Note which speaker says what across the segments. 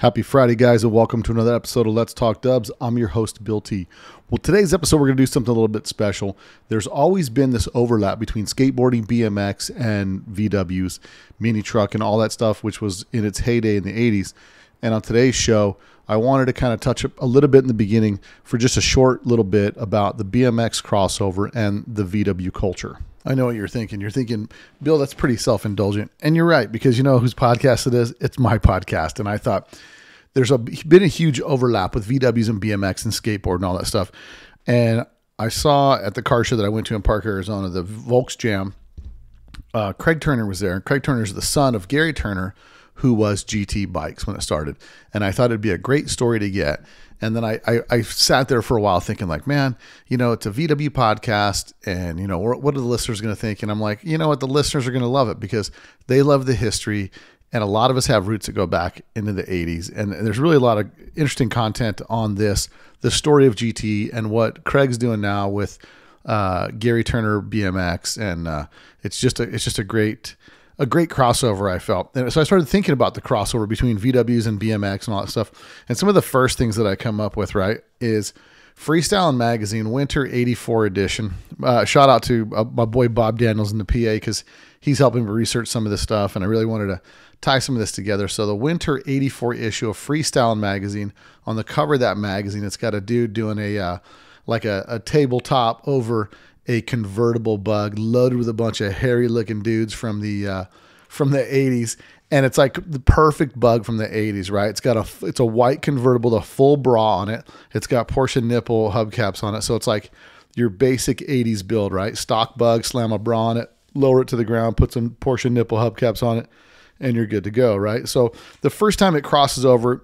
Speaker 1: Happy Friday, guys, and welcome to another episode of Let's Talk Dubs. I'm your host, Bill T. Well, today's episode, we're going to do something a little bit special. There's always been this overlap between skateboarding, BMX, and VWs, mini truck, and all that stuff, which was in its heyday in the 80s. And on today's show, I wanted to kind of touch a little bit in the beginning for just a short little bit about the BMX crossover and the VW culture. I know what you're thinking. You're thinking, Bill, that's pretty self-indulgent. And you're right, because you know whose podcast it is? It's my podcast. And I thought there's been a huge overlap with VWs and BMX and skateboard and all that stuff. And I saw at the car show that I went to in Park, Arizona, the Volks Jam, Craig Turner was there. Craig Turner's the son of Gary Turner, who was GT Bikes when it started. And I thought it'd be a great story to get. And then I sat there for a while thinking like, man, you know, it's a VW podcast and, you know, what are the listeners going to think? And I'm like, you know what? The listeners are going to love it because they love the history. And a lot of us have roots that go back into the 80s. And there's really a lot of interesting content on this, the story of GT and what Craig's doing now with Gary Turner BMX. And it's just a great crossover, I felt. And so I started thinking about the crossover between VWs and BMX and all that stuff. And some of the first things that I come up with, right, is Freestyle Magazine Winter 84 edition. Shout out to my boy Bob Daniels in the PA because he's helping me research some of this stuff. And I really wanted to tie some of this together. So the Winter 84 issue of Freestyle Magazine, on the cover of that magazine, it's got a dude doing a tabletop over a convertible bug loaded with a bunch of hairy looking dudes from the 80s. And it's like the perfect bug from the 80s, right? It's a white convertible, the full bra on it. It's got Porsche nipple hubcaps on it. So it's like your basic 80s build, right? Stock bug, slam a bra on it, lower it to the ground, put some Porsche nipple hubcaps on it, and you're good to go, right? So the first time it crosses over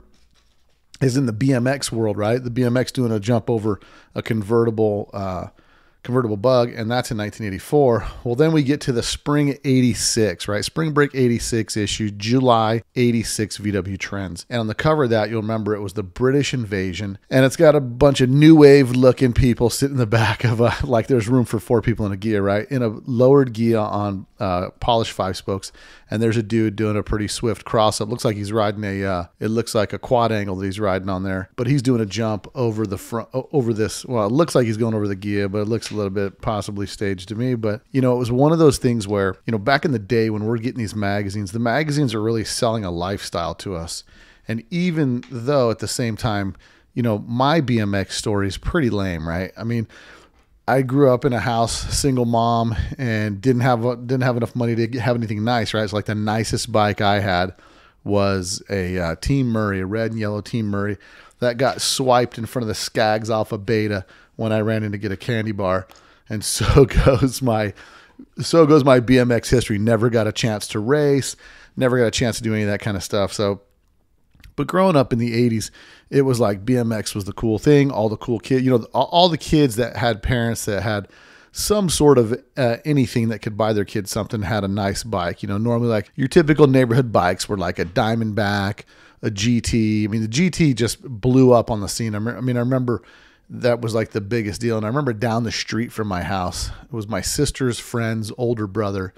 Speaker 1: is in the BMX world, right? The BMX doing a jump over a convertible bug, and that's in 1984. Well, then we get to the spring 86, right? Spring break 86 issue, July 86 VW trends. And on the cover of that, you'll remember it was the British invasion, and it's got a bunch of new wave looking people sitting in the back of like there's room for 4 people in a gear, right? In a lowered gear on polished 5 spokes. And there's a dude doing a pretty swift cross up. Looks like he's riding it looks like a quad angle that he's riding on there, but he's doing a jump over the front, over this. Well, it looks like he's going over the gear, but it looks a little bit possibly staged to me. But, you know, it was one of those things where, you know, back in the day when we're getting these magazines, the magazines are really selling a lifestyle to us. And even though at the same time, you know, my BMX story is pretty lame, right? I mean, I grew up in a house, single mom, and didn't have enough money to have anything nice, right? So like the nicest bike I had was a Team Murray, a red and yellow Team Murray that got swiped in front of the Skags Alpha Beta when I ran in to get a candy bar. And so goes my BMX history. Never got a chance to race, never got a chance to do any of that kind of stuff. So, but growing up in the 80s, it was like BMX was the cool thing. All the cool kids, you know, all the kids that had parents that had some sort of anything that could buy their kids something had a nice bike. You know, normally like your typical neighborhood bikes were like a Diamondback, a GT. I mean, the GT just blew up on the scene. I remember that was like the biggest deal. And I remember down the street from my house, it was my sister's friend's older brother,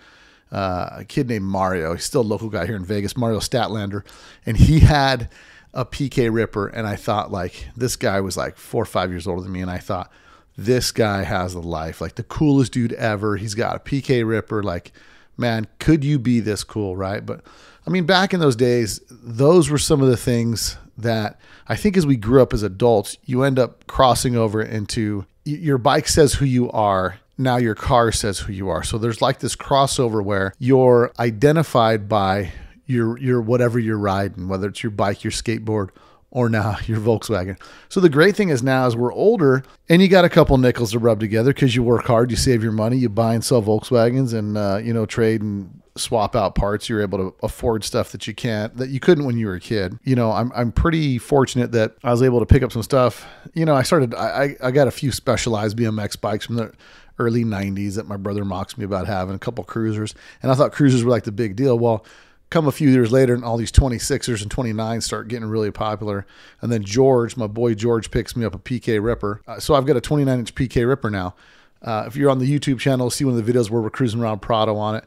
Speaker 1: a kid named Mario. He's still a local guy here in Vegas, Mario Statlander. And he had a PK Ripper. And I thought like, this guy was like 4 or 5 years older than me. And I thought, this guy has a life, like the coolest dude ever. He's got a PK Ripper. Like, man, could you be this cool? Right. But I mean, back in those days, those were some of the things that I think as we grew up as adults, you end up crossing over into your bike says who you are. Now your car says who you are. So there's like this crossover where you're identified by your whatever you're riding, whether it's your bike, your skateboard, or now your Volkswagen. So the great thing is now as we're older and you got a couple nickels to rub together because you work hard, you save your money, you buy and sell Volkswagens and, you know, trade and swap out parts. You're able to afford stuff that you couldn't when you were a kid. You know, I'm pretty fortunate that I was able to pick up some stuff. You know, I got a few specialized BMX bikes from the early 90s that my brother mocks me about having, a couple cruisers. And I thought cruisers were like the big deal. Well, come a few years later and all these 26ers and 29s start getting really popular. And then George, my boy George, picks me up a PK Ripper. So I've got a 29-inch PK Ripper now. If you're on the YouTube channel, see one of the videos where we're cruising around Prado on it.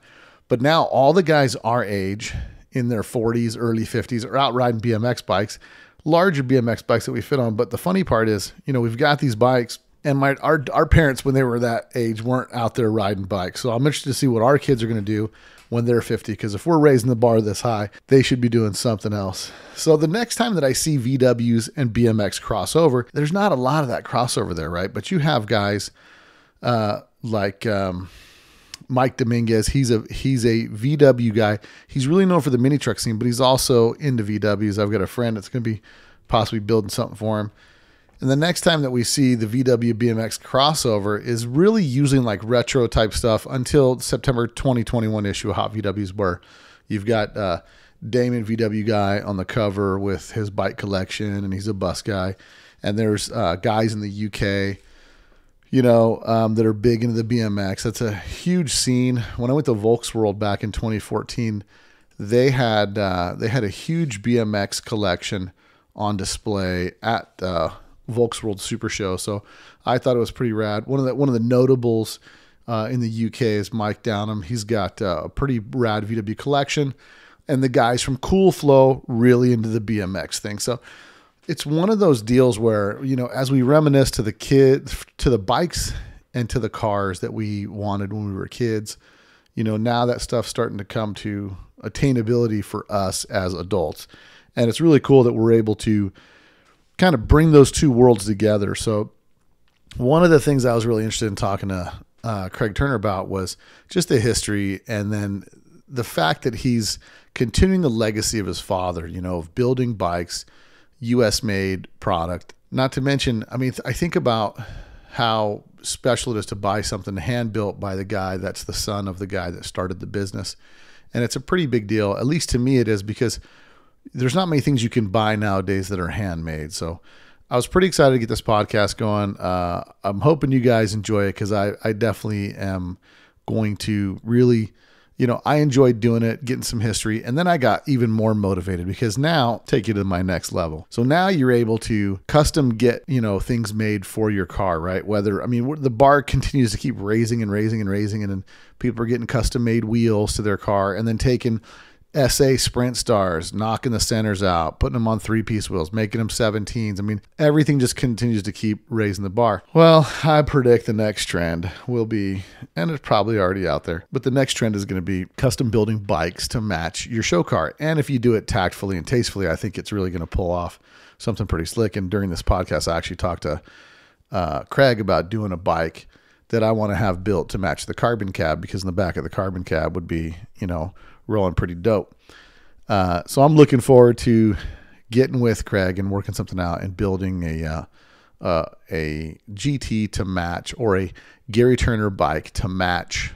Speaker 1: But now all the guys our age in their 40s, early 50s are out riding BMX bikes, larger BMX bikes that we fit on. But the funny part is, we've got these bikes, and our parents, when they were that age, weren't out there riding bikes. So I'm interested to see what our kids are going to do when they're 50, because if we're raising the bar this high, they should be doing something else. So the next time that I see VWs and BMX crossover, there's not a lot of that crossover there, right? But you have guys like Mike Dominguez. He's a VW guy. He's really known for the mini truck scene, but he's also into VWs. I've got a friend that's going to be possibly building something for him. And the next time that we see the VW BMX crossover is really using like retro type stuff until September 2021 issue of Hot VWs, where you've got Damon VW guy on the cover with his bike collection, and he's a bus guy. And there's guys in the UK, that are big into the BMX. That's a huge scene. When I went to Volksworld back in 2014, they had a huge BMX collection on display at Volksworld Super Show. So I thought it was pretty rad. One of the notables in the UK is Mike Downham. He's got a pretty rad VW collection, and the guys from Cool Flow really into the BMX thing. So it's one of those deals where, as we reminisce to the kids, to the bikes and to the cars that we wanted when we were kids, now that stuff's starting to come to attainability for us as adults. And it's really cool that we're able to kind of bring those two worlds together. So one of the things I was really interested in talking to Craig Turner about was just the history, and then the fact that he's continuing the legacy of his father, of building bikes, U.S. made product. Not to mention, I think about how special it is to buy something hand built by the guy that's the son of the guy that started the business. And it's a pretty big deal. At least to me it is, because there's not many things you can buy nowadays that are handmade. So I was pretty excited to get this podcast going. I'm hoping you guys enjoy it, because I definitely am going to really, I enjoyed doing it, getting some history. And then I got even more motivated, because now take you to my next level. So now you're able to custom get, things made for your car, right? The bar continues to keep raising and raising and raising. And then people are getting custom made wheels to their car, and then taking SA Sprint Stars, knocking the centers out, putting them on 3-piece wheels, making them 17s. Everything just continues to keep raising the bar. Well, I predict the next trend will be, and it's probably already out there, but the next trend is going to be custom building bikes to match your show car. And if you do it tactfully and tastefully, I think it's really going to pull off something pretty slick. And during this podcast, I actually talked to Craig about doing a bike that I want to have built to match the carbon cab, because in the back of the carbon cab would be, rolling pretty dope. So I'm looking forward to getting with Craig and working something out and building a GT to match, or a Gary Turner bike to match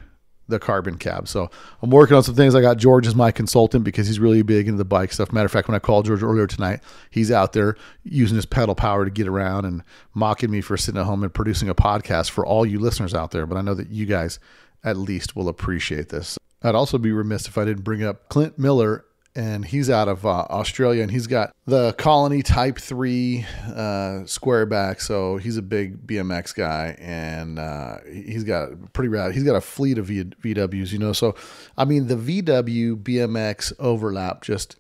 Speaker 1: the carbon cab. So I'm working on some things. I got George as my consultant, because he's really big into the bike stuff. Matter of fact, when I called George earlier tonight, he's out there using his pedal power to get around and mocking me for sitting at home and producing a podcast for all you listeners out there. But I know that you guys at least will appreciate this. I'd also be remiss if I didn't bring up Clint Miller, and he's out of Australia, and he's got the Colony Type 3 square back. So he's a big BMX guy, and he's got pretty rad. He's got a fleet of VWs, So, the VW BMX overlap just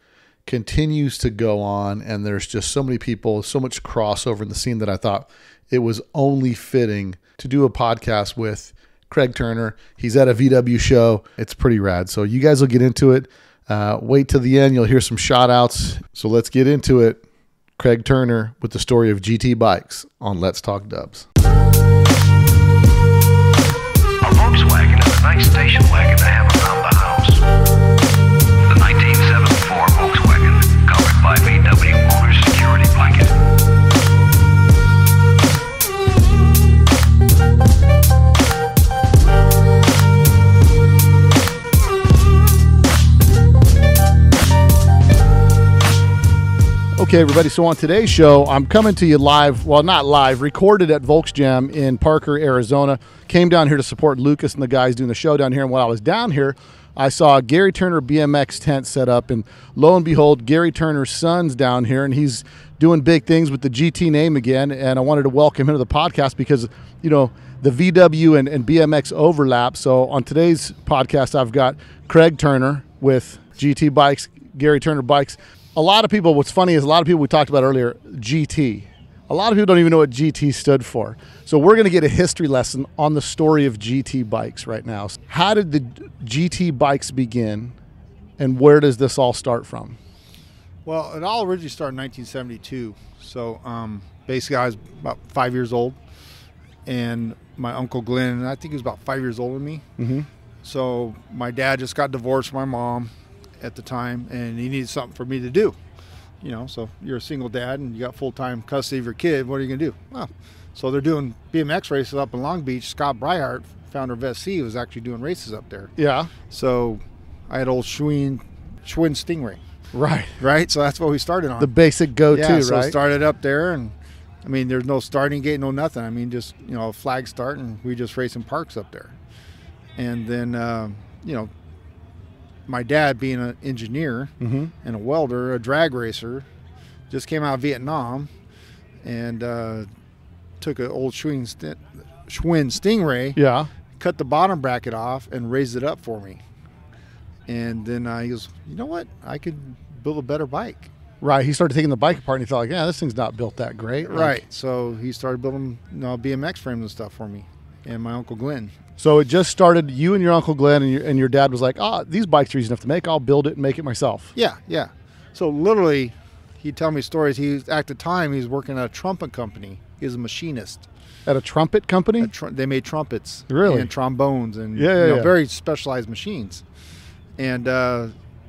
Speaker 1: continues to go on, and there's just so many people, so much crossover in the scene, that I thought it was only fitting to do a podcast with Craig Turner. He's at a VW show. It's pretty rad. So you guys will get into it. Wait till the end. You'll hear some shout outs. So let's get into it. Craig Turner with the story of GT bikes on Let's Talk Dubs.
Speaker 2: A Volkswagen is a nice station wagon to have around the house. The 1974 Volkswagen, covered by VW owner's security blanket.
Speaker 1: Okay, everybody. So on today's show, I'm coming to you live. Well, not live, recorded at Volksjam in Parker, Arizona. Came down here to support Lucas and the guys doing the show down here. And while I was down here, I saw a Gary Turner BMX tent set up. And lo and behold, Gary Turner's son's down here, and he's doing big things with the GT name again. And I wanted to welcome him to the podcast because, the VW and BMX overlap. So on today's podcast, I've got Craig Turner with GT Bikes. Gary Turner bikes. A lot of people, what's funny is a lot of people we talked about earlier, GT. A lot of people don't even know what GT stood for. So we're going to get a history lesson on the story of GT bikes right now. How did the GT bikes begin, and where does this all start from?
Speaker 3: Well, it all originally started in 1972. So basically I was about 5 years old, and my Uncle Glenn, I think he was about 5 years older than me.
Speaker 1: Mm-hmm.
Speaker 3: So my dad just got divorced from my mom at the time, and he needed something for me to do. You know, so you're a single dad and you got full-time custody of your kid. What are you going to do? Well, so they're doing BMX races up in Long Beach. Scott Breihart, founder of SC, was actually doing races up there.
Speaker 1: Yeah.
Speaker 3: So I had old Schwinn Stingray.
Speaker 1: Right.
Speaker 3: So that's what we started on.
Speaker 1: The basic go-to,
Speaker 3: yeah, so
Speaker 1: right?
Speaker 3: Started up there, and I mean, there's no starting gate, no nothing. I mean, just, you know, a flag start, and we just race in parks up there. And then, you know, my dad, being an engineer
Speaker 1: Mm-hmm.
Speaker 3: and a welder, a drag racer, just came out of Vietnam and took an old Schwinn Stingray,
Speaker 1: Yeah.
Speaker 3: cut the bottom bracket off, and raised it up for me. And then he goes, you know what? I could build a better bike.
Speaker 1: Right. He started taking the bike apart, and he thought, like, yeah, this thing's not built that great.
Speaker 3: Right. So he started building, you know, BMX frames and stuff for me, and my Uncle Glenn.
Speaker 1: So it just started, you and your Uncle Glenn, and your dad was like, these bikes are easy enough to make. I'll build it and make it myself.
Speaker 3: Yeah. So literally, he'd tell me stories. At the time, he was working at a trumpet company. He was a machinist.
Speaker 1: At a trumpet company?
Speaker 3: They made trumpets.
Speaker 1: Really?
Speaker 3: And trombones and
Speaker 1: Yeah.
Speaker 3: very specialized machines. And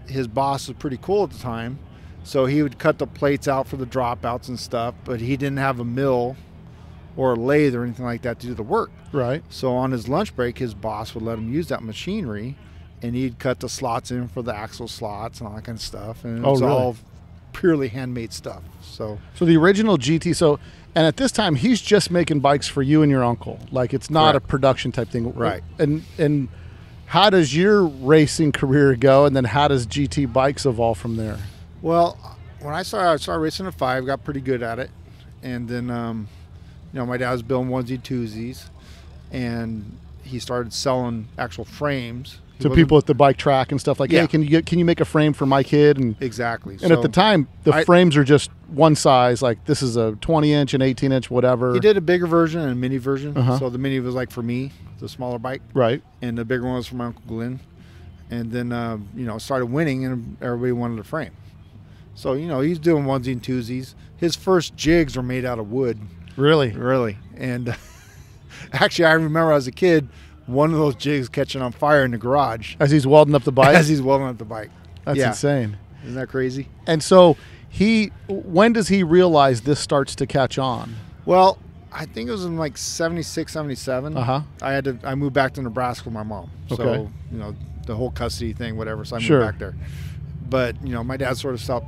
Speaker 3: his boss was pretty cool at the time. So he would cut the plates out for the dropouts and stuff, but he didn't have a mill or a lathe or anything like that to do the work.
Speaker 1: Right.
Speaker 3: So on his lunch break, his boss would let him use that machinery, and he'd cut the slots in for the axle slots and all that kind of stuff. And it was all purely handmade stuff. So
Speaker 1: the original GT, and at this time, he's just making bikes for you and your uncle. Like, it's not
Speaker 3: Correct.
Speaker 1: a production type thing.
Speaker 3: Right.
Speaker 1: And how does your racing career go, and then how does GT bikes evolve from there?
Speaker 3: Well, when I started racing at 5, got pretty good at it. And then, you know, my dad was building onesie-twosies, and he started selling actual frames.
Speaker 1: To people at the bike track and stuff like,
Speaker 3: Yeah.
Speaker 1: hey, can you make a frame for my kid? And
Speaker 3: Exactly.
Speaker 1: And at the time, the frames are just one size. Like, this is a 20-inch, an 18-inch, whatever.
Speaker 3: He did a bigger version and a mini version.
Speaker 1: Uh-huh.
Speaker 3: So the mini was like for me, the smaller bike.
Speaker 1: Right.
Speaker 3: And the bigger one was for my Uncle Glenn. And then, you know, started winning, and everybody wanted a frame. So, you know, he's doing onesie and twosies. His first jigs were made out of wood.
Speaker 1: Really?
Speaker 3: And actually, I remember as a kid, one of those jigs catching on fire in the garage.
Speaker 1: As he's welding up the bike?
Speaker 3: As he's welding up the bike.
Speaker 1: That's insane.
Speaker 3: Isn't that crazy?
Speaker 1: And so when does he realize this starts to catch on?
Speaker 3: Well, I think it was in like 76, 77.
Speaker 1: Uh-huh.
Speaker 3: I moved back to Nebraska with my mom.
Speaker 1: Okay.
Speaker 3: So, you know, the whole custody thing, whatever. So I moved
Speaker 1: Sure.
Speaker 3: back there. But, you know, my dad sort of stopped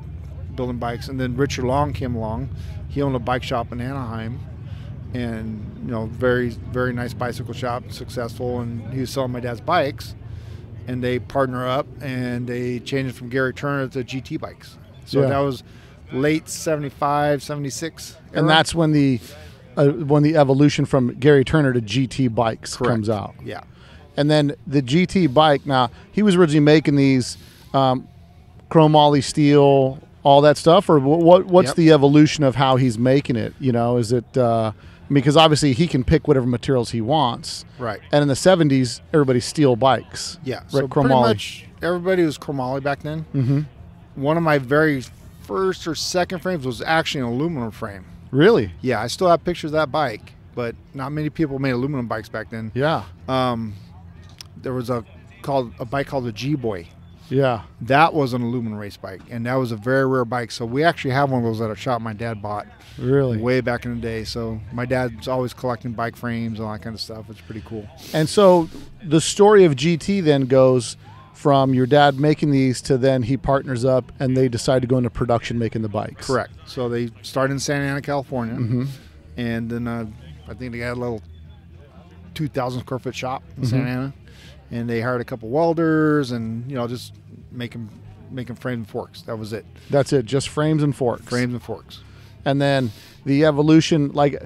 Speaker 3: building bikes. And then Richard Long came along. He owned a bike shop in Anaheim. And, you know, very, very nice bicycle shop, successful. And he was selling my dad's bikes. And they partner up, and they changed it from Gary Turner to GT bikes. So
Speaker 1: Yeah.
Speaker 3: that was late 75, 76.
Speaker 1: And that's when the evolution from Gary Turner to GT bikes
Speaker 3: Correct.
Speaker 1: comes out.
Speaker 3: Yeah.
Speaker 1: And then the GT bike, now, he was originally making these chromoly steel, all that stuff, or what's
Speaker 3: Yep.
Speaker 1: the evolution of how he's making it? You know, is it because obviously he can pick whatever materials he wants.
Speaker 3: Right.
Speaker 1: And in the 70s, everybody's steel bikes.
Speaker 3: Yeah.
Speaker 1: Right,
Speaker 3: So pretty much everybody was chromoly back then.
Speaker 1: Mm-hmm.
Speaker 3: One of my very first or second frames was actually an aluminum frame.
Speaker 1: Really?
Speaker 3: Yeah, I still have pictures of that bike, but not many people made aluminum bikes back then.
Speaker 1: Yeah.
Speaker 3: There was a bike called the G-Boy.
Speaker 1: Yeah.
Speaker 3: That was an aluminum race bike, and that was a very rare bike. So we actually have one of those at a shop my dad bought
Speaker 1: Really?
Speaker 3: way back in the day. So my dad's always collecting bike frames and all that kind of stuff. It's pretty cool.
Speaker 1: And so the story of GT then goes from your dad making these to then he partners up and they decide to go into production making the bikes.
Speaker 3: Correct. So they started in Santa Ana, California,
Speaker 1: Mm-hmm.
Speaker 3: and then I think they got a little 2,000 square foot shop in Santa Ana, and they hired a couple welders and, you know, just making frames and forks. That was it.
Speaker 1: That's it, just frames and forks.
Speaker 3: Frames and forks.
Speaker 1: And then the evolution, like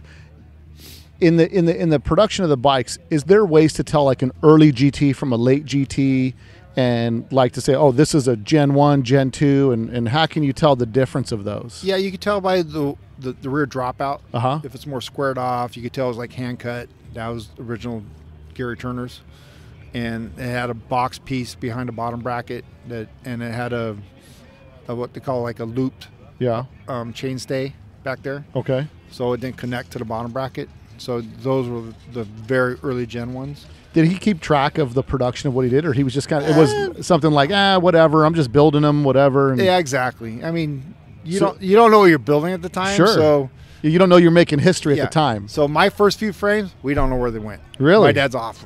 Speaker 1: in the production of the bikes, is there ways to tell like an early GT from a late GT? and like to say, oh, this is a Gen 1, Gen 2, and how can you tell the difference of those?
Speaker 3: Yeah, you can tell by the rear dropout.
Speaker 1: Uh-huh.
Speaker 3: If it's more squared off, you could tell it's like hand cut. That was original Gary Turner's. And it had a box piece behind the bottom bracket, and it had a what they call like a looped chainstay back there.
Speaker 1: Okay.
Speaker 3: So it didn't connect to the bottom bracket. So those were the very early Gen 1s.
Speaker 1: Did he keep track of the production of what he did, or he was just kind of, it was something like, whatever, I'm just building them, whatever. And
Speaker 3: yeah, exactly. I mean, you don't know what you're building at the time.
Speaker 1: Sure.
Speaker 3: So
Speaker 1: you don't know you're making history at the time.
Speaker 3: So my first few frames, we don't know where they went.
Speaker 1: Really?
Speaker 3: My dad's off.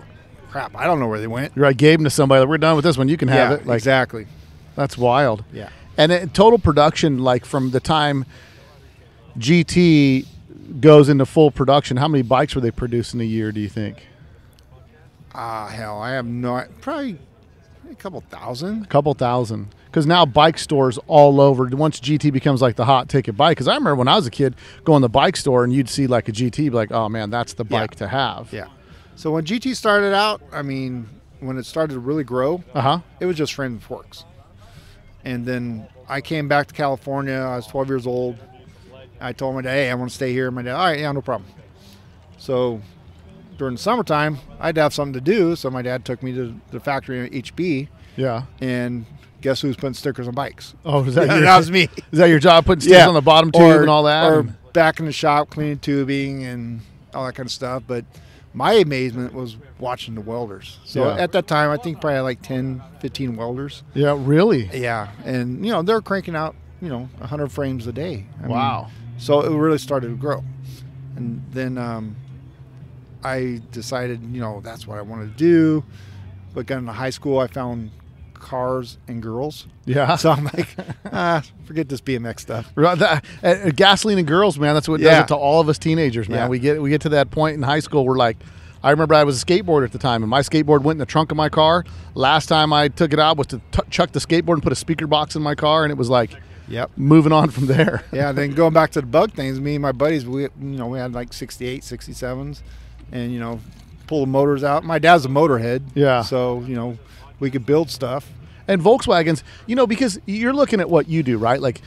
Speaker 3: Crap, I don't know where they went.
Speaker 1: I gave them to somebody. Like, we're done with this one. You can have it. Like,
Speaker 3: exactly.
Speaker 1: That's wild.
Speaker 3: Yeah.
Speaker 1: And total production, like from the time GT goes into full production, how many bikes were they producing a year, do you think?
Speaker 3: Hell, I have probably a couple thousand.
Speaker 1: A couple thousand. Because now bike stores all over, once GT becomes like the hot ticket bike. Because I remember when I was a kid going to the bike store and you'd see like a GT, be like, oh man, that's the bike to have.
Speaker 3: Yeah. So when GT started out, I mean, when it started to really grow, it was just frames and forks. And then I came back to California. I was 12 years old. I told my dad, hey, I want to stay here. My dad, all right, yeah, no problem. So during the summertime, I had to have something to do. So my dad took me to the factory in HB.
Speaker 1: Yeah.
Speaker 3: And guess who's putting stickers on bikes?
Speaker 1: Oh, is that
Speaker 3: that was me.
Speaker 1: Is that your job, putting stickers on the bottom tube and all that?
Speaker 3: Or back in the shop, cleaning tubing and all that kind of stuff. But my amazement was watching the welders. So at that time, I think probably like 10, 15 welders.
Speaker 1: Yeah, really?
Speaker 3: Yeah. And, they're cranking out, 100 frames a day. I
Speaker 1: wow.
Speaker 3: mean, so it really started to grow. And then I decided, that's what I wanted to do. But got into high school, I found cars and girls. Yeah. So I'm like, forget this BMX stuff.
Speaker 1: Gasoline and girls, man. That's what does it to all of us teenagers, man. Yeah. We get to that point in high school where like, I remember I was a skateboarder at the time, and my skateboard went in the trunk of my car. Last time I took it out was to chuck the skateboard and put a speaker box in my car, and it was like, moving on from there.
Speaker 3: Yeah. Then going back to the bug things, me and my buddies, we had like 68, 67s, and pull the motors out. My dad's a motorhead. Yeah. So we could build stuff.
Speaker 1: And Volkswagens, because you're looking at what you do, right? Like,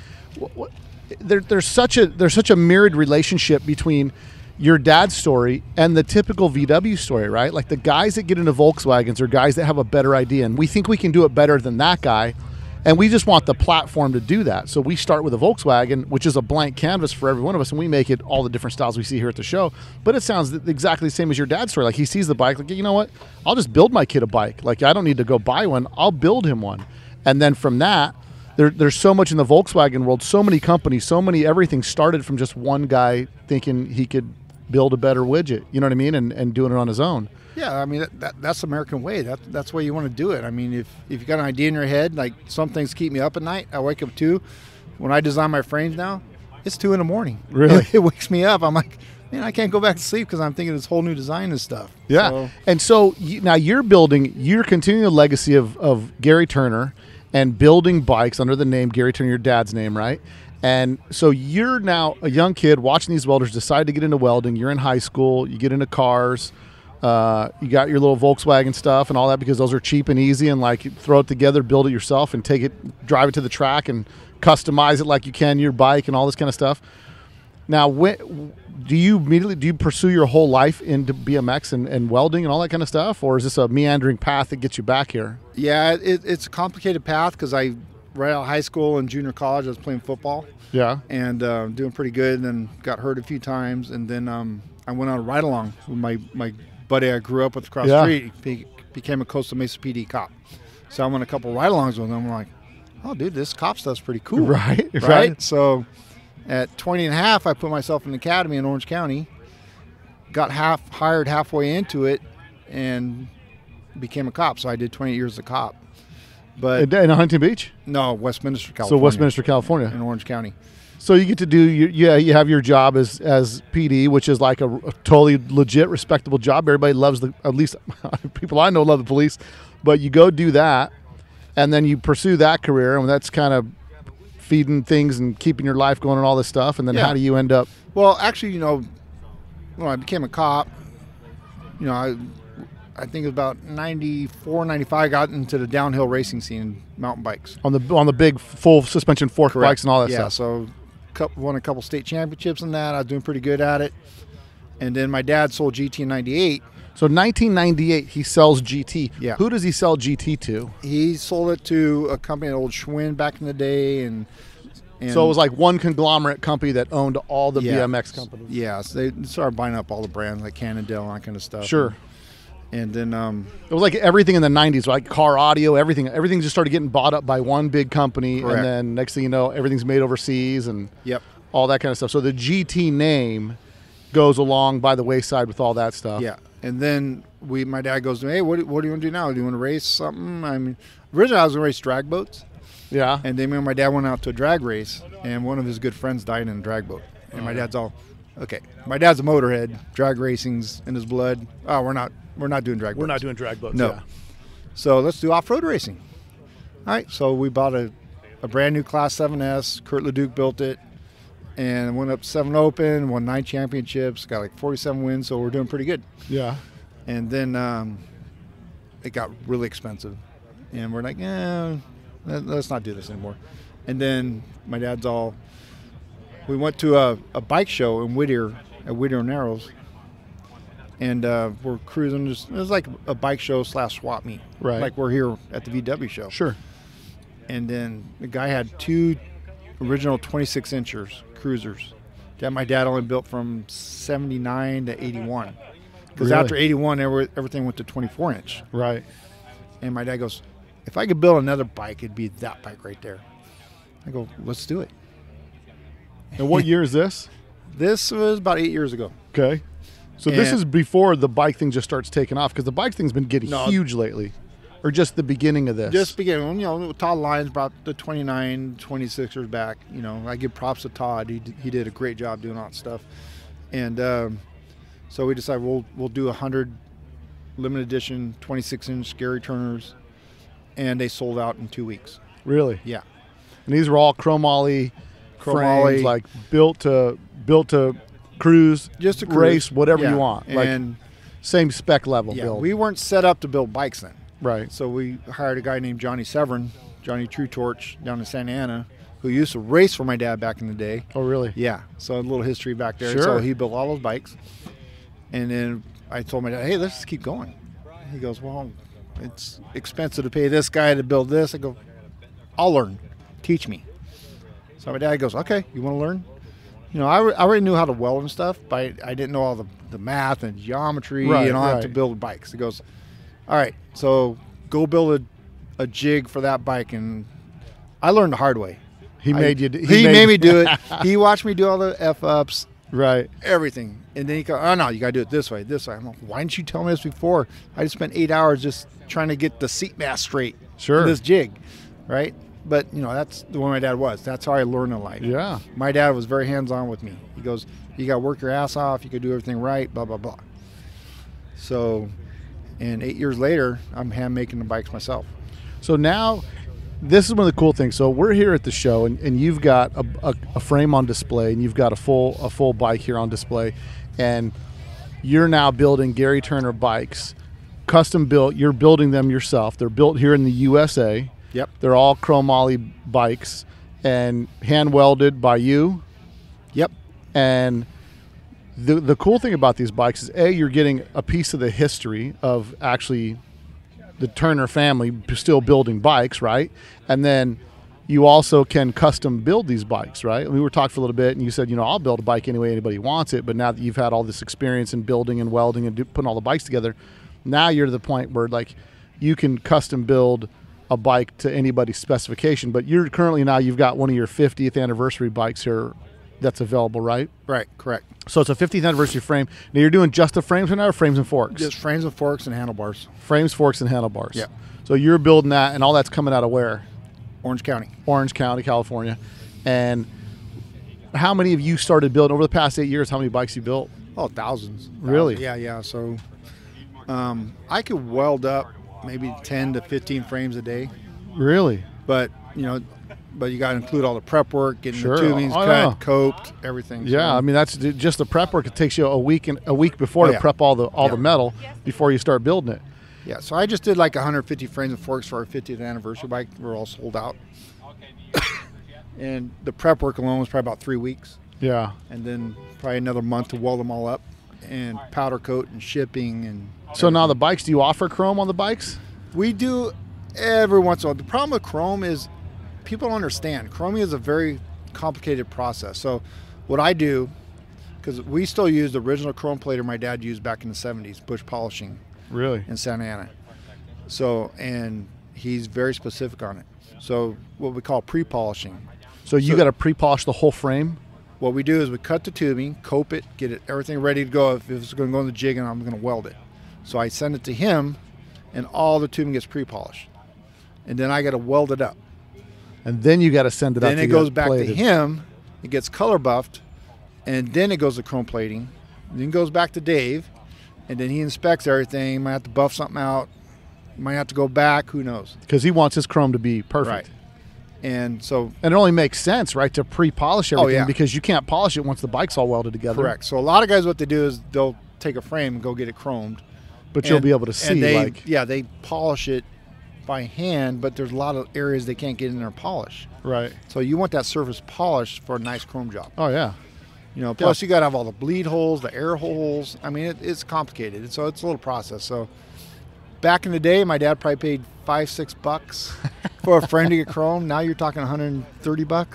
Speaker 1: there's such a mirrored relationship between your dad's story and the typical VW story, right? Like the guys that get into Volkswagens are guys that have a better idea, and we think we can do it better than that guy, and we just want the platform to do that. So we start with a Volkswagen, which is a blank canvas for every one of us, and we make it all the different styles we see here at the show. But it sounds exactly the same as your dad's story. Like he sees the bike, like, you know what? I'll just build my kid a bike. Like I don't need to go buy one. I'll build him one. And then from that, there's so much in the Volkswagen world, so many companies, everything started from just one guy thinking he could build a better widget, you know what I mean? And doing it on his own.
Speaker 3: Yeah, I mean, that's the American way. That's the way you want to do it. I mean, if you got an idea in your head, like some things keep me up at night. I wake up 2. When I design my frames now, it's 2 in the morning.
Speaker 1: Really?
Speaker 3: It wakes me up. I'm like, man, I can't go back to sleep because I'm thinking of this whole new design and stuff.
Speaker 1: Yeah. So, and so now you're continuing the legacy of Gary Turner and building bikes under the name Gary Turner, your dad's name, right? And so you're now a young kid watching these welders decide to get into welding. You're in high school. You get into cars. You got your little Volkswagen stuff and all that because those are cheap and easy, and like throw it together, build it yourself, and drive it to the track and customize it like you can your bike and all this kind of stuff. Now, do you pursue your whole life into BMX and welding and all that kind of stuff, or is this a meandering path that gets you back here?
Speaker 3: Yeah, it's a complicated path because right out of high school and junior college, I was playing football.
Speaker 1: Yeah.
Speaker 3: And doing pretty good, and then got hurt a few times, and then I went on a ride-along with my buddy I grew up with across the street. He became a Coastal Mesa PD cop. So I went a couple ride-alongs with him. I'm like, oh, dude, this cop stuff's pretty cool. Right. So at 20 and a half, I put myself in the academy in Orange County, got hired halfway into it, and became a cop. So I did 28 years as a cop. But
Speaker 1: in Huntington Beach?
Speaker 3: No, Westminster, California.
Speaker 1: So Westminster, California.
Speaker 3: In Orange County.
Speaker 1: So you get to do, you have your job as PD, which is like a totally legit, respectable job. Everybody loves at least people I know love the police. But you go do that, and then you pursue that career, and that's kind of feeding things and keeping your life going and all this stuff. And then how do you end up?
Speaker 3: Well, actually, when I became a cop, I think it was about 94, 95, got into the downhill racing scene, mountain bikes.
Speaker 1: On the big full suspension fork
Speaker 3: Correct.
Speaker 1: bikes and all that
Speaker 3: Yeah,
Speaker 1: stuff.
Speaker 3: so won a couple state championships in that. I was doing pretty good at it. And then my dad sold GT in 98.
Speaker 1: So 1998, he sells GT.
Speaker 3: Yeah.
Speaker 1: Who does he sell GT to?
Speaker 3: He sold it to a company, old Schwinn back in the day. And
Speaker 1: So it was like one conglomerate company that owned all the
Speaker 3: Yeah.
Speaker 1: BMX companies.
Speaker 3: yeah, so they started buying up all the brands like Cannondale and that kind of stuff.
Speaker 1: Sure.
Speaker 3: And then
Speaker 1: It was like everything in the 90s, like car audio, everything just started getting bought up by one big company.
Speaker 3: Correct.
Speaker 1: And then next thing you know, everything's made overseas and
Speaker 3: yep.
Speaker 1: all that kind of stuff. So the GT name goes along by the wayside with all that stuff.
Speaker 3: Yeah, and then my dad goes to me, hey, what do you want to do now? Do you want to race something? I mean, originally I was going to race drag boats,
Speaker 1: Yeah.
Speaker 3: and then my dad went out to a drag race, and one of his good friends died in a drag boat, and my dad's all, okay, my dad's a motorhead, drag racing's in his blood. Oh, we're not doing drag boats.
Speaker 1: We're not doing drag boats.
Speaker 3: No.
Speaker 1: Yeah.
Speaker 3: So let's do off-road racing. All right, so we bought a brand new Class 7S. Kurt LeDuc built it. And went up 7 Open, won 9 championships, got like 47 wins, so we're doing pretty good.
Speaker 1: Yeah.
Speaker 3: And then it got really expensive. And we're like, let's not do this anymore. And then my dad's all, we went to a bike show in Whittier, at Whittier Narrows. And we're cruising, it was like a bike show / swap meet.
Speaker 1: Right.
Speaker 3: Like we're here at the VW show.
Speaker 1: Sure.
Speaker 3: And then the guy had 2 original 26-inchers cruisers that my dad only built from 79 to 81. Because
Speaker 1: Really?
Speaker 3: after 81, everything went to 24-inch.
Speaker 1: Right.
Speaker 3: And my dad goes, if I could build another bike, it'd be that bike right there. I go, let's do it.
Speaker 1: And what year is this?
Speaker 3: This was about 8 years ago.
Speaker 1: Okay. So this
Speaker 3: And-
Speaker 1: is before the bike thing just starts taking off, because the bike thing's been getting
Speaker 3: No.
Speaker 1: huge lately. Or just the beginning of this?
Speaker 3: Just beginning, Todd Lyons brought the 29, 26ers back. I give props to Todd. He did a great job doing all that stuff. And so we decided we'll do 100 limited edition 26-inch Gary Turners, and they sold out in 2 weeks.
Speaker 1: Really?
Speaker 3: Yeah.
Speaker 1: And these were all chromoly frames,
Speaker 3: Chromoly.
Speaker 1: like built to cruise,
Speaker 3: Just a
Speaker 1: race,
Speaker 3: cruise.
Speaker 1: whatever
Speaker 3: Yeah.
Speaker 1: you want. Like
Speaker 3: And
Speaker 1: same spec level
Speaker 3: yeah,
Speaker 1: build.
Speaker 3: we weren't set up to build bikes then.
Speaker 1: Right.
Speaker 3: So we hired a guy named Johnny Severin, Johnny True Torch, down in Santa Ana, who used to race for my dad back in the day.
Speaker 1: Oh, really?
Speaker 3: Yeah, so a little history back there.
Speaker 1: Sure.
Speaker 3: So he built all those bikes. And then I told my dad, hey, let's just keep going. He goes, well, it's expensive to pay this guy to build this. I go, I'll learn. Teach me. So my dad goes, okay, you want to learn? I already knew how to weld and stuff, but I didn't know all the math and geometry
Speaker 1: Right,
Speaker 3: and all that to
Speaker 1: right.
Speaker 3: build bikes. He goes, all right, so go build a jig for that bike. And I learned the hard way.
Speaker 1: He made you.
Speaker 3: He made me do it. He watched me do all the F-ups,
Speaker 1: Right.
Speaker 3: everything. And then he goes, oh, no, you got to do it this way, this way. I'm like, why didn't you tell me this before? I just spent 8 hours just trying to get the seat mass straight
Speaker 1: Sure.
Speaker 3: for this jig, right? But, that's the way my dad was. That's how I learned in life.
Speaker 1: Yeah.
Speaker 3: My dad was very hands-on with me. He goes, you got to work your ass off. You could do everything right, blah, blah, blah. So, and 8 years later, I'm hand-making the bikes myself.
Speaker 1: So now, this is one of the cool things. So we're here at the show, and you've got a frame on display, and you've got a full bike here on display, and you're now building Gary Turner bikes, custom built. You're building them yourself. They're built here in the USA.
Speaker 3: Yep.
Speaker 1: They're all chromoly bikes and hand welded by you.
Speaker 3: Yep.
Speaker 1: And the cool thing about these bikes is, A, you're getting a piece of the history of actually the Turner family still building bikes, right? And then you also can custom build these bikes, right? We were talking for a little bit, and you said, I'll build a bike any way anybody wants it. But now that you've had all this experience in building and welding and putting all the bikes together, now you're to the point where, like, you can custom build a bike to anybody's specification. But you're currently now, you've got one of your 50th anniversary bikes here that's available, right?
Speaker 3: Right, correct.
Speaker 1: So it's a 50th anniversary frame. Now you're doing just the frames right now, or frames and forks?
Speaker 3: Just frames and forks and handlebars.
Speaker 1: Frames, forks, and handlebars.
Speaker 3: Yeah.
Speaker 1: So you're building that, and all that's coming out of where?
Speaker 3: Orange County.
Speaker 1: Orange County, California. And how many of you started building over the past 8 years? How many bikes you built?
Speaker 3: Oh, thousands.
Speaker 1: Really?
Speaker 3: Yeah. So I could weld up maybe 10 to 15 frames a day.
Speaker 1: Really?
Speaker 3: But, but you got to include all the prep work, getting
Speaker 1: Sure.
Speaker 3: the tubings
Speaker 1: Oh,
Speaker 3: cut,
Speaker 1: yeah.
Speaker 3: coped, everything.
Speaker 1: Yeah,
Speaker 3: So,
Speaker 1: I mean that's just the prep work. It takes you a week before
Speaker 3: Oh,
Speaker 1: to
Speaker 3: yeah.
Speaker 1: prep all the metal before you start building it.
Speaker 3: yeah. So I just did like 150 frames and forks for our 50th anniversary bike. We're all sold out. And the prep work alone was probably about 3 weeks.
Speaker 1: Yeah.
Speaker 3: And then probably another month to weld them all up and powder coat and shipping. And
Speaker 1: So now the bikes, do you offer chrome on the bikes?
Speaker 3: we do every once in a while. The problem with chrome is people don't understand. Chroming is a very complicated process. So what I do, because we still use the original chrome plater my dad used back in the 70s, bush polishing
Speaker 1: Really?
Speaker 3: in Santa Ana. So, and he's very specific on it. So what we call pre-polishing.
Speaker 1: So you got to pre-polish the whole frame?
Speaker 3: What we do is we cut the tubing, cope it, get it everything ready to go. If it's going to go in the jig, and I'm going to weld it. So I send it to him, and all the tubing gets pre-polished. And then I got to weld it up.
Speaker 1: And then you got to send it out.
Speaker 3: Then it goes back to him. It gets color buffed, and then it goes to chrome plating. Then it goes back to Dave, and then he inspects everything. Might have to buff something out. Might have to go back. Who knows?
Speaker 1: Because he wants his chrome to be perfect.
Speaker 3: Right. And so,
Speaker 1: And it only makes sense, right, to pre-polish everything
Speaker 3: yeah.
Speaker 1: because you can't polish it once the bike's all welded together.
Speaker 3: correct. So a lot of guys, what they do is they'll take a frame and go get it chromed.
Speaker 1: But you'll
Speaker 3: And-
Speaker 1: be able to
Speaker 3: and
Speaker 1: see,
Speaker 3: they,
Speaker 1: like,
Speaker 3: yeah, they polish it by hand, but there's a lot of areas they can't get in their polish.
Speaker 1: right.
Speaker 3: So you want that surface polished for a nice chrome job.
Speaker 1: Oh, yeah.
Speaker 3: You know, plus you got to have all the bleed holes, the air holes. I mean, it's complicated. So it's a little process. So back in the day, my dad probably paid $5-6 for a frame to get chrome. Now you're talking $130.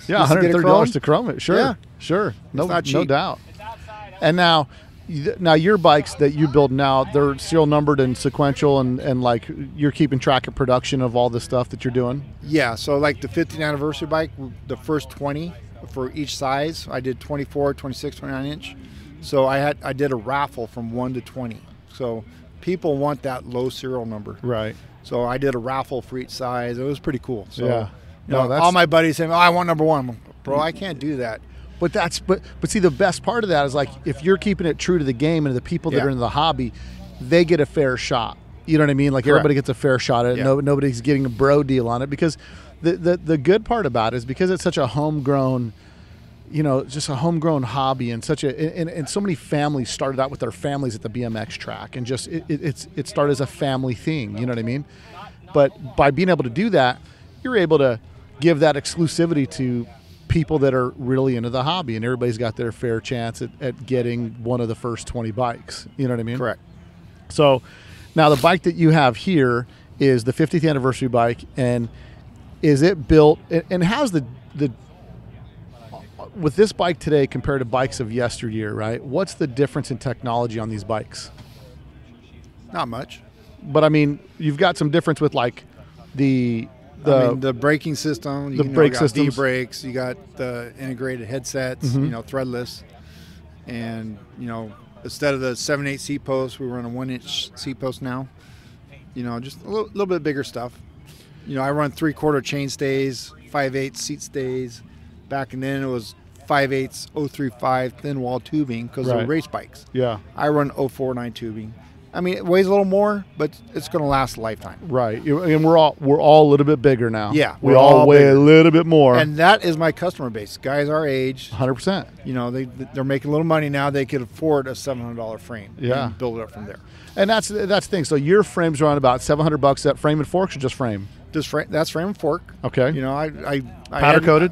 Speaker 1: Yeah,
Speaker 3: just to get it
Speaker 1: $130
Speaker 3: chromed.
Speaker 1: to chrome it. Sure.
Speaker 3: Yeah.
Speaker 1: Sure. No,
Speaker 3: not
Speaker 1: no
Speaker 3: cheap.
Speaker 1: doubt. And now your bikes that you build now, they're serial numbered and sequential, and like you're keeping track of production of all the stuff that you're doing.
Speaker 3: Yeah, so like the 50th anniversary bike, the first 20 for each size, I did 24, 26, 29 inch. So I did a raffle from 1 to 20. So people want that low serial number.
Speaker 1: Right.
Speaker 3: So I did a raffle for each size. It was pretty cool. So,
Speaker 1: Yeah.
Speaker 3: you know,
Speaker 1: No, that's-
Speaker 3: all my buddies saying, "Oh, I want number 1." I'm like, bro, I can't do that.
Speaker 1: But but see, the best part of that is like if you're keeping it true to the game and the people that
Speaker 3: Yeah.
Speaker 1: are in the hobby, they get a fair shot. You know what I mean? Like
Speaker 3: Correct.
Speaker 1: everybody gets a fair shot at it.
Speaker 3: Yeah.
Speaker 1: Nobody's getting a bro deal on it because the good part about it is because it's such a homegrown, you know, just a homegrown hobby and and so many families started out with their families at the BMX track and just it started as a family thing. You know what I mean? But by being able to do that, you're able to give that exclusivity to people that are really into the hobby, and everybody's got their fair chance at getting one of the first 20 bikes. You know what I mean?
Speaker 3: Correct.
Speaker 1: So now the bike that you have here is the 50th anniversary bike, and is it built, and how's the with this bike today compared to bikes of yesteryear, right? What's the difference in technology on these bikes?
Speaker 3: Not much.
Speaker 1: But I mean, you've got some difference with like the
Speaker 3: the braking system,
Speaker 1: the brake
Speaker 3: got
Speaker 1: systems.
Speaker 3: D-brakes, you got the integrated headsets,
Speaker 1: Mm-hmm.
Speaker 3: you know, threadless. And, you know, instead of the 7/8 seat post, we run a 1-inch seat post now. You know, just a little bit bigger stuff. You know, I run 3/4 chain stays, 5/8 seat stays. Back then it was 5/8 035 thin wall tubing because
Speaker 1: Right.
Speaker 3: they're race bikes.
Speaker 1: yeah,
Speaker 3: I run 049 tubing. I mean, it weighs a little more, but it's going to last a lifetime.
Speaker 1: right. And we're all a little bit bigger now.
Speaker 3: Yeah,
Speaker 1: we
Speaker 3: we're
Speaker 1: all
Speaker 3: all
Speaker 1: weigh
Speaker 3: bigger.
Speaker 1: a little bit more.
Speaker 3: And that is my customer base. Guys our age,
Speaker 1: 100%.
Speaker 3: you know, they're making a little money now. They could afford a $700 frame.
Speaker 1: Yeah.
Speaker 3: And build it up from there.
Speaker 1: And that's the thing. So your frames are on about $700. That frame and forks or just frame?
Speaker 3: That's frame and fork.
Speaker 1: Okay.
Speaker 3: You know, I
Speaker 1: Powder coated.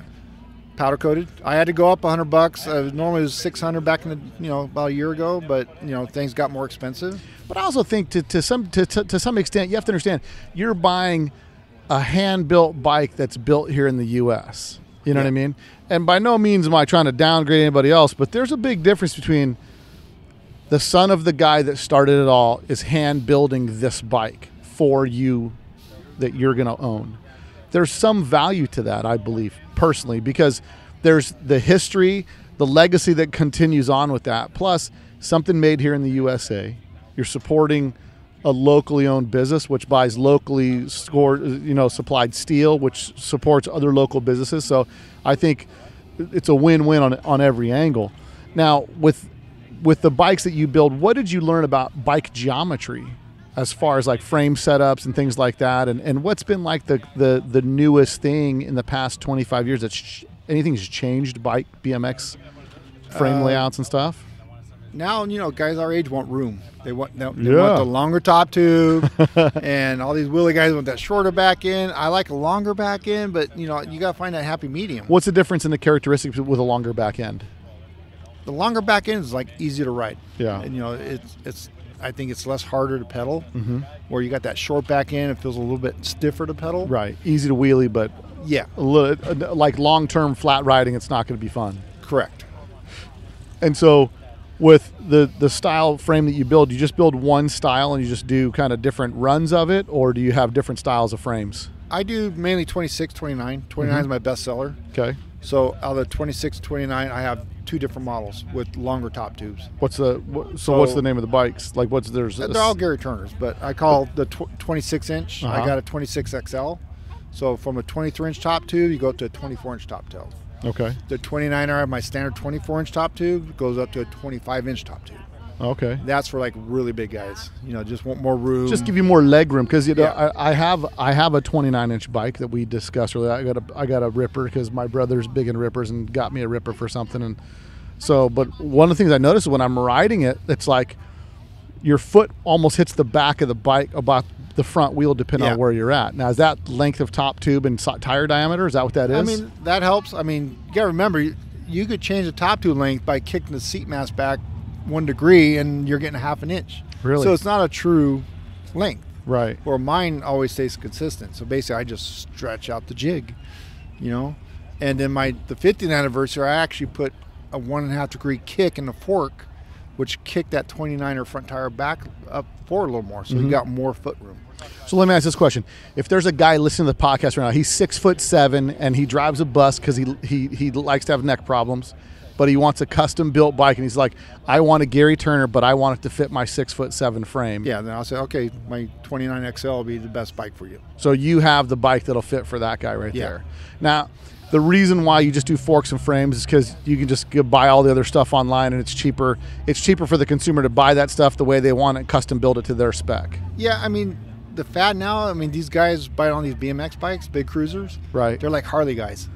Speaker 3: Powder coated. I had to go up $100. Normally it was $600 back in the, you know, about a year ago, but you know things got more expensive.
Speaker 1: But I also think to some extent you have to understand you're buying a hand built bike that's built here in the U.S. You know what I mean? And by no means am I trying to downgrade anybody else, but there's a big difference between the son of the guy that started it all is hand building this bike for you that you're going to own. There's some value to that, I believe, personally, because there's the history, the legacy that continues on with that, plus something made here in the USA. You're supporting a locally owned business, which buys locally supplied steel, which supports other local businesses. So I think it's a win-win on every angle. Now, with the bikes that you build, what did you learn about bike geometry as far as like frame setups and things like that? And what's been like the newest thing in the past 25 years that's anything's changed bike BMX frame layouts and stuff?
Speaker 3: Now, guys our age want room. They want the longer top tube, and all these wheelie guys want that shorter back end. I like a longer back end, but you got to find that happy medium.
Speaker 1: What's the difference in the characteristics with a longer back end?
Speaker 3: The longer back end is like easier to ride.
Speaker 1: Yeah.
Speaker 3: And it's I think it's less harder to pedal. Where you got that short back end, it feels a little bit stiffer to pedal.
Speaker 1: Right. Easy to wheelie, but
Speaker 3: yeah,
Speaker 1: a little like long-term flat riding, it's not going to be fun.
Speaker 3: Correct.
Speaker 1: And so with the style frame that you build, you just build one style and you just do kind of different runs of it, or do you have different styles of frames?
Speaker 3: I do mainly 26, 29. 29 is my best seller.
Speaker 1: Okay.
Speaker 3: So out of the 26, 29, I have 2 different models with longer top tubes.
Speaker 1: What's the name of the bikes? Like
Speaker 3: they're all Gary Turners, but I call the 26 inch. I got a 26 XL. So from a 23-inch top tube, you go up to a 24-inch top tube.
Speaker 1: Okay.
Speaker 3: The 29er, I have my standard 24-inch top tube, goes up to a 25-inch top tube.
Speaker 1: Okay.
Speaker 3: That's for like really big guys. Just want more room.
Speaker 1: Just give you more leg room, because I have a 29-inch bike that we discussed earlier. I got a ripper because my brother's big in rippers and got me a ripper for something. And so, but one of the things I noticed when I'm riding it, it's like your foot almost hits the back of the bike about the front wheel, depending on where you're at. Now, is that length of top tube and tire diameter? Is that what that is?
Speaker 3: I mean, that helps. I mean, you got to remember, you could change the top tube length by kicking the seat mass back 1 degree, and you're getting 1/2 inch.
Speaker 1: Really?
Speaker 3: So it's not a true length.
Speaker 1: Right.
Speaker 3: Where mine always stays consistent. So basically, I just stretch out the jig, And then the 50th anniversary, I actually put a 1.5 degree kick in the fork, which kicked that 29er front tire back up forward a little more. So you got more foot room.
Speaker 1: So let me ask this question. If there's a guy listening to the podcast right now, he's 6'7" and he drives a bus because he likes to have neck problems, but he wants a custom built bike, and he's like, I want a Gary Turner, but I want it to fit my 6'7" frame.
Speaker 3: Yeah, then I'll say, okay, my 29 XL will be the best bike for you.
Speaker 1: So you have the bike that'll fit for that guy right there. Now, the reason why you just do forks and frames is because you can just go buy all the other stuff online, and it's cheaper. It's cheaper for the consumer to buy that stuff the way they want it, custom build it to their spec.
Speaker 3: Yeah, I mean, the fad now, these guys buy on these BMX bikes, big cruisers.
Speaker 1: Right.
Speaker 3: They're like Harley guys.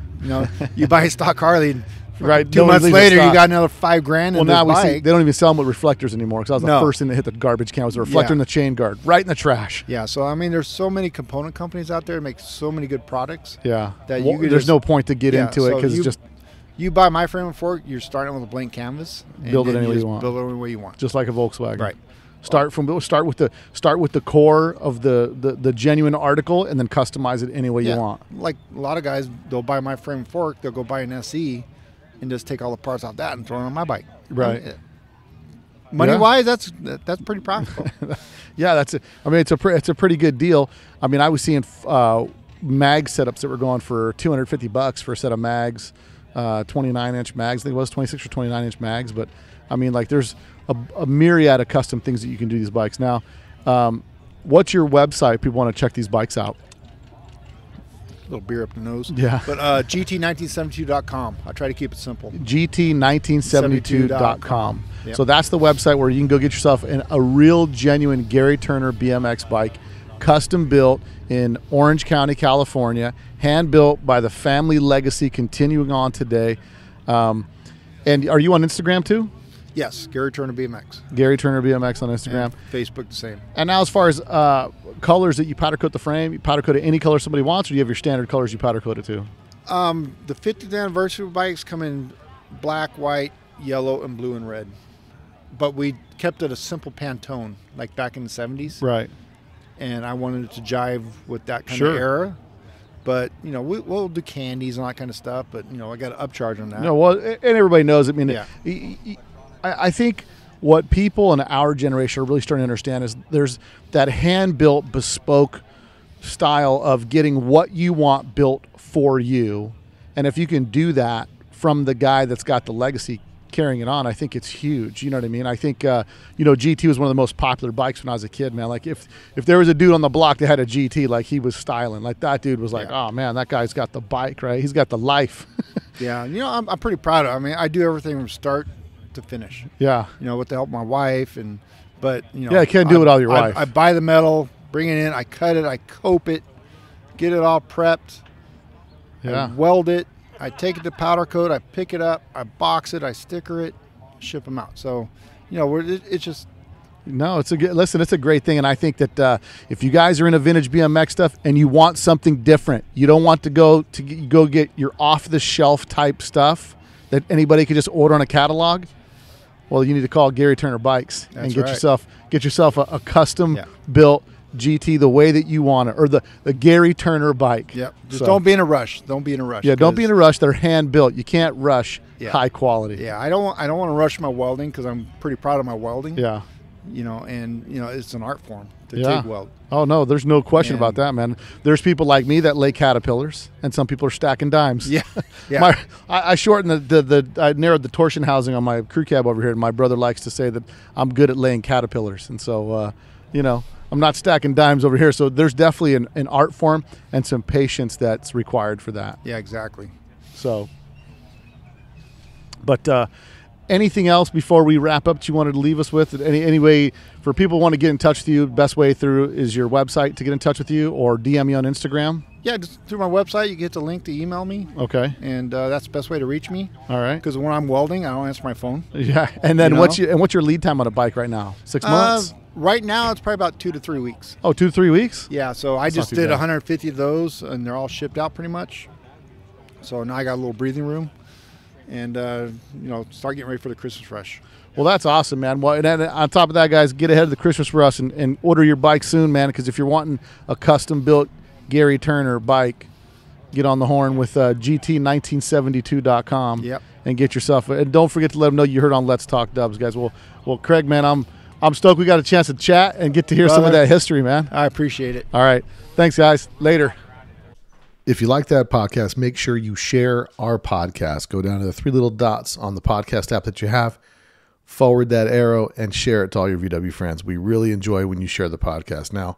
Speaker 3: You buy a stock Harley,
Speaker 1: right?
Speaker 3: 2 months later, you got another $5,000.
Speaker 1: Well, now we see they don't even sell them with reflectors anymore, because that was the first thing that hit the garbage can was the reflector and the chain guard, right in the trash.
Speaker 3: Yeah. So there's so many component companies out there that make so many good products.
Speaker 1: Yeah.
Speaker 3: That
Speaker 1: there's no point to get into it, because it's just.
Speaker 3: You buy my frame and fork, you're starting with a blank canvas.
Speaker 1: Build it any way you want.
Speaker 3: Build it any way you want.
Speaker 1: Just like a Volkswagen.
Speaker 3: Right.
Speaker 1: Start with the core of the genuine article, and then customize it any way you want.
Speaker 3: Like a lot of guys, they'll buy my frame and fork, they'll go buy an SE, and just take all the parts off that and throw it on my bike.
Speaker 1: Right.
Speaker 3: Money wise, that's pretty practical.
Speaker 1: Yeah, that's it. It's a pretty good deal. I was seeing mag setups that were going for $250 for a set of mags, 29-inch mags. I think it was 26 or 29-inch mags, but there's a myriad of custom things that you can do these bikes. Now, what's your website? People want to check these bikes out.
Speaker 3: A little beer up the nose.
Speaker 1: Yeah.
Speaker 3: But GT1972.com. I try to keep it simple.
Speaker 1: GT1972.com.
Speaker 3: Yep.
Speaker 1: So that's the website where you can go get yourself a real, genuine Gary Turner BMX bike, custom built in Orange County, California, hand built by the family legacy continuing on today. And are you on Instagram too?
Speaker 3: Yes, Gary Turner BMX.
Speaker 1: Gary Turner BMX on Instagram.
Speaker 3: And Facebook the same.
Speaker 1: And now as far as colors that you powder coat the frame, you powder coat it any color somebody wants, or do you have your standard colors you powder coat it to?
Speaker 3: The 50th anniversary bikes come in black, white, yellow, and blue and red. But we kept it a simple Pantone, like back in the 70s.
Speaker 1: Right.
Speaker 3: And I wanted it to jive with that kind of era. But, we'll do candies and all that kind of stuff. But, I got to upcharge on that.
Speaker 1: No, well, and everybody knows. I think what people in our generation are really starting to understand is there's that hand-built, bespoke style of getting what you want built for you. And if you can do that from the guy that's got the legacy carrying it on, I think it's huge. You know what I mean? I think, GT was one of the most popular bikes when I was a kid, man. Like if there was a dude on the block that had a GT, like he was styling. Like that dude was like, oh man, that guy's got the bike, right? He's got the life.
Speaker 3: Yeah. I'm pretty proud of it. I do everything from start to finish.
Speaker 1: Yeah.
Speaker 3: With the help of my wife and But, you know.
Speaker 1: Yeah, you can't do it all your wife.
Speaker 3: I buy the metal, bring it in, I cut it, I cope it, get it all prepped.
Speaker 1: Yeah.
Speaker 3: I weld it. I take it to powder coat. I pick it up. I box it. I sticker it, ship them out. So, you know, it's just.
Speaker 1: No, it's a great thing. And I think that if you guys are into vintage BMX stuff and you want something different, you don't want to go get your off the shelf type stuff that anybody could just order on a catalog. Well, you need to call Gary Turner Bikes and get yourself a custom built GT the way that you want it, or the Gary Turner bike.
Speaker 3: Yep. Just don't be in a rush.
Speaker 1: Yeah, don't be in a rush. They're hand built. You can't rush high quality.
Speaker 3: Yeah, I don't want to rush my welding because I'm pretty proud of my welding.
Speaker 1: Yeah.
Speaker 3: You know, and you know it's an art form to TIG weld.
Speaker 1: Oh no, there's no question about that, man. There's people like me that lay caterpillars, and some people are stacking dimes.
Speaker 3: Yeah, yeah.
Speaker 1: I shortened I narrowed the torsion housing on my crew cab over here, and my brother likes to say that I'm good at laying caterpillars, and so you know, I'm not stacking dimes over here. So there's definitely an art form and some patience that's required for that.
Speaker 3: Yeah, exactly.
Speaker 1: So, but anything else before we wrap up that you wanted to leave us with? Any way for people who want to get in touch with you, best way through is your website to get in touch with you, or DM you on Instagram?
Speaker 3: Yeah, just through my website, you get the link to email me.
Speaker 1: Okay.
Speaker 3: And that's the best way to reach me.
Speaker 1: All right.
Speaker 3: Because when I'm welding, I don't answer my phone.
Speaker 1: Yeah. And then what's your lead time on a bike right now? 6 months?
Speaker 3: Right now, it's probably about 2 to 3 weeks.
Speaker 1: Oh, 2 to 3 weeks?
Speaker 3: Yeah. So I just did 150 of those, and they're all shipped out pretty much. So now I got a little breathing room, and you know, start getting ready for the Christmas rush.
Speaker 1: Well, that's awesome, man. Well, and then on top of that, guys, get ahead of the Christmas rush and order your bike soon, man. Because if you're wanting a custom-built Gary Turner bike, get on the horn with GT1972.com.
Speaker 3: Yep.
Speaker 1: And get yourself. And don't forget to let them know you heard on Let's Talk Dubs, guys. Well, Craig, man, I'm stoked we got a chance to chat and get to hear some of that history, man.
Speaker 3: I appreciate it.
Speaker 1: All right, thanks, guys. Later. If you like that podcast, make sure you share our podcast. Go down to the 3 little dots on the podcast app that you have, forward that arrow, and share it to all your VW friends. We really enjoy when you share the podcast. Now,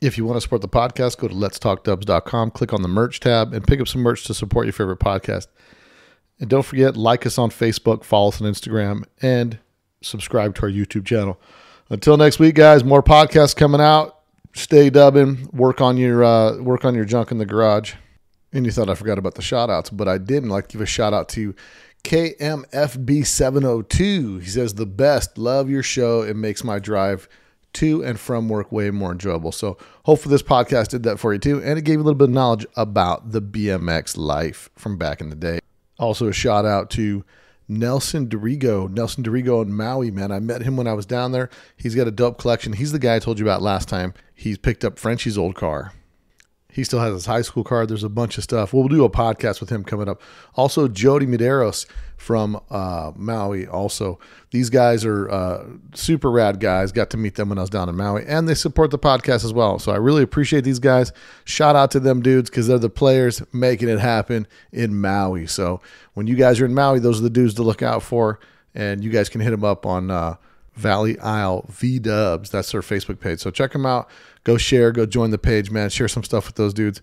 Speaker 1: if you want to support the podcast, go to letstalkdubs.com, click on the merch tab, and pick up some merch to support your favorite podcast. And don't forget, like us on Facebook, follow us on Instagram, and subscribe to our YouTube channel. Until next week, guys, more podcasts coming out. Stay dubbing, work on your junk in the garage. And you thought I forgot about the shout outs, but I didn't. Like to give a shout out to KMFB702. He says, the best, love your show. It makes my drive to and from work way more enjoyable. So hopefully this podcast did that for you too. And it gave you a little bit of knowledge about the BMX life from back in the day. Also a shout out to Nelson Dorigo in Maui, man. I met him when I was down there. He's got a dope collection. He's the guy I told you about last time. He's picked up Frenchie's old car. He still has his high school car. There's a bunch of stuff. We'll do a podcast with him coming up. Also, Jody Medeiros from Maui. Also, these guys are super rad guys. Got to meet them when I was down in Maui, and they support the podcast as well. So I really appreciate these guys. Shout out to them dudes because they're the players making it happen in Maui. So when you guys are in Maui, those are the dudes to look out for, and you guys can hit them up on Valley Isle V-Dubs. That's their Facebook page. So check them out. Go share. Go join the page, man. Share some stuff with those dudes.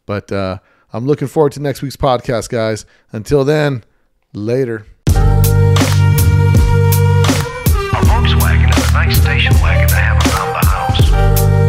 Speaker 1: But I'm looking forward to next week's podcast, guys. Until then, later.
Speaker 2: A Volkswagen is a nice station wagon to have around the house.